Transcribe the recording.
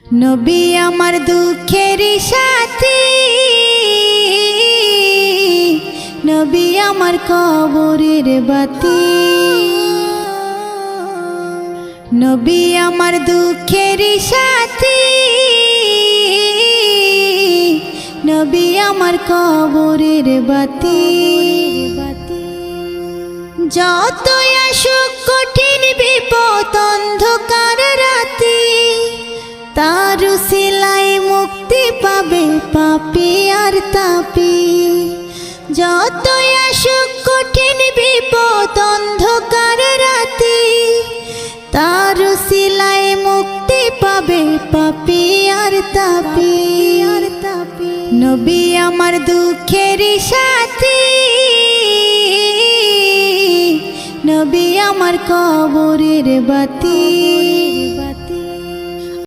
নবী আমার দুঃখের সাথী, নবী আমার কবরের বাতি। নবী আমার দুঃখের সাথী, নবী আমার কবরের বাতি। যতই আসুক কঠিন বিপদ অন্ধকার রাতি, তার উসিলায় মুক্তি পাবে পাপী আর তাপী। যতই আসুক কঠিন বিপদ অন্ধকার রাতি, তার উসিলায় মুক্তি পাবে পাপী আর তাপী। নবী আমার দুঃখের সাথী, নবী আমার কবরের বাতি।